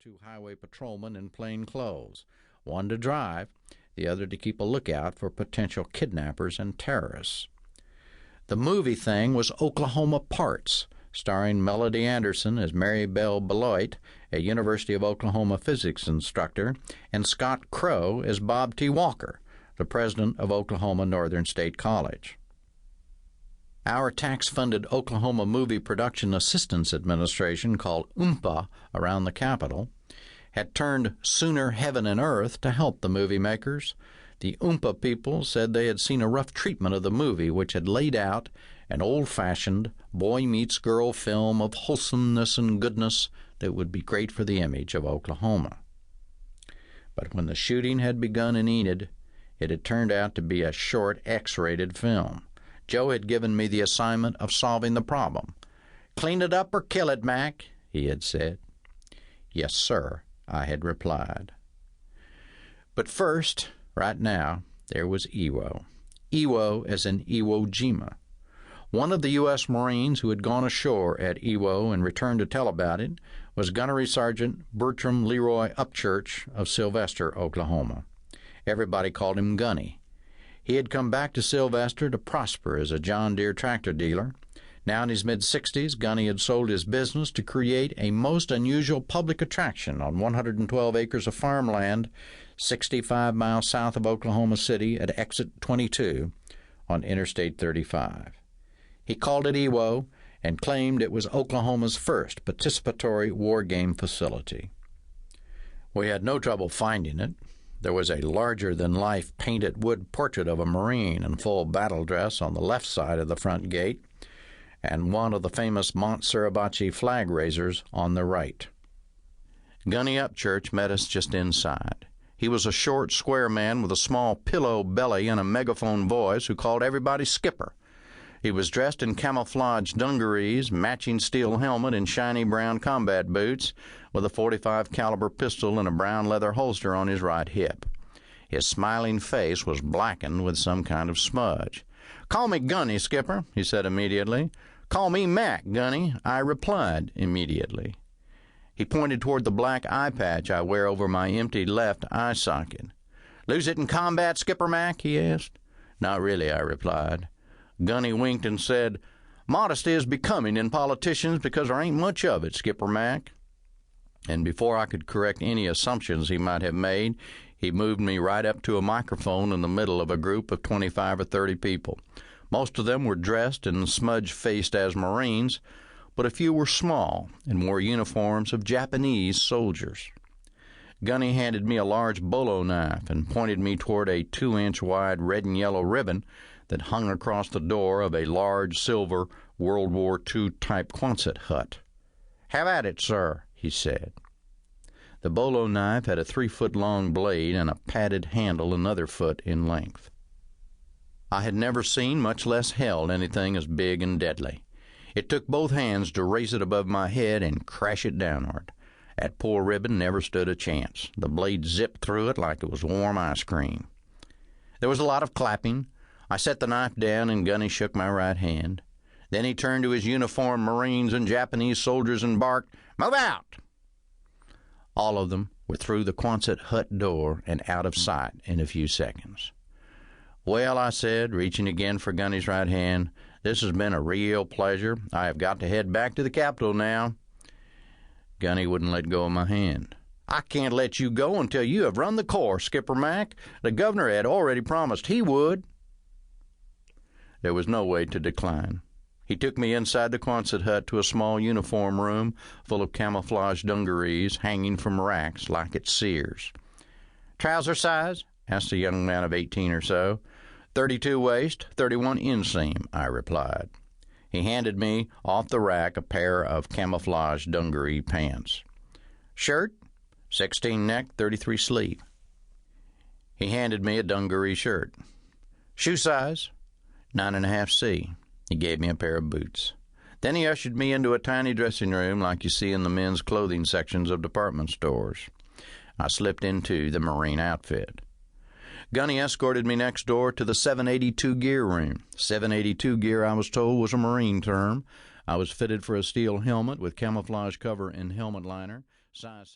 two highway patrolmen in plain clothes, one to drive, the other to keep a lookout for potential kidnappers and terrorists. The movie thing was Oklahoma Parts, starring Melody Anderson as Mary Bell Beloit, a University of Oklahoma physics instructor, and Scott Crow as Bob T. Walker, the president of Oklahoma Northern State College. Our tax-funded Oklahoma Movie Production Assistance Administration, called OOMPA around the Capitol, had turned Sooner Heaven and Earth to help the movie makers. The OOMPA people said they had seen a rough treatment of the movie, which had laid out an old-fashioned boy-meets-girl film of wholesomeness and goodness that would be great for the image of Oklahoma. But when the shooting had begun in Enid, it had turned out to be a short X-rated film. Joe had given me the assignment of solving the problem. "Clean it up or kill it, Mac," he had said. "Yes, sir," I had replied. But first, right now, there was Iwo. Iwo as in Iwo Jima. One of the U.S. Marines who had gone ashore at Iwo and returned to tell about it was Gunnery Sergeant Bertram Leroy Upchurch of Sylvester, Oklahoma. Everybody called him Gunny. He had come back to Sylvester to prosper as a John Deere tractor dealer. Now in his mid-60s, Gunny had sold his business to create a most unusual public attraction on 112 acres of farmland 65 miles south of Oklahoma City at Exit 22 on Interstate 35. He called it Iwo and claimed it was Oklahoma's first participatory war game facility. We had no trouble finding it. There was a larger-than-life painted wood portrait of a Marine in full battle dress on the left side of the front gate, and one of the famous Mont Suribachi flag raisers on the right. Gunny Upchurch met us just inside. He was a short, square man with a small pillow belly and a megaphone voice who called everybody Skipper. He was dressed in camouflage dungarees, matching steel helmet, and shiny brown combat boots, with a .45 caliber pistol and a brown leather holster on his right hip. His smiling face was blackened with some kind of smudge. "Call me Gunny, Skipper," he said immediately. "Call me Mac, Gunny," I replied immediately. He pointed toward the black eye patch I wear over my empty left eye socket. "Lose it in combat, Skipper Mac?" he asked. "Not really," I replied. Gunny winked and said, "Modesty is becoming in politicians because there ain't much of it, Skipper Mac." And before I could correct any assumptions he might have made, he moved me right up to a microphone in the middle of a group of 25 or 30 people. Most of them were dressed and smudge-faced as Marines, but a few were small and wore uniforms of Japanese soldiers. Gunny handed me a large bolo knife and pointed me toward a 2-inch wide red and yellow ribbon that hung across the door of a large silver World War II type Quonset hut. "Have at it, sir," he said. The bolo knife had a 3-foot-long blade and a padded handle another foot in length. I had never seen, much less held, anything as big and deadly. It took both hands to raise it above my head and crash it downward. That poor ribbon never stood a chance. The blade zipped through it like it was warm ice cream. There was a lot of clapping. I set the knife down and Gunny shook my right hand. Then he turned to his uniformed Marines and Japanese soldiers and barked, "Move out!" All of them were through the Quonset hut door and out of sight in a few seconds. "Well," I said, reaching again for Gunny's right hand, "this has been a real pleasure. I have got to head back to the Capitol now." Gunny wouldn't let go of my hand. "I can't let you go until you have run the course, Skipper Mac. The governor had already promised he would." There was no way to decline. He took me inside the Quonset hut to a small uniform room full of camouflage dungarees hanging from racks like at Sears. "Trouser size?" asked a young man of 18 or so. 32 waist, 31 inseam, I replied. He handed me off the rack a pair of camouflage dungaree pants. "Shirt?" 16 neck, 33 sleeve. He handed me a dungaree shirt. "Shoe size?" 9.5C. He gave me a pair of boots. Then he ushered me into a tiny dressing room like you see in the men's clothing sections of department stores. I slipped into the Marine outfit. Gunny escorted me next door to the 782 gear room. 782 gear, I was told, was a Marine term. I was fitted for a steel helmet with camouflage cover and helmet liner, size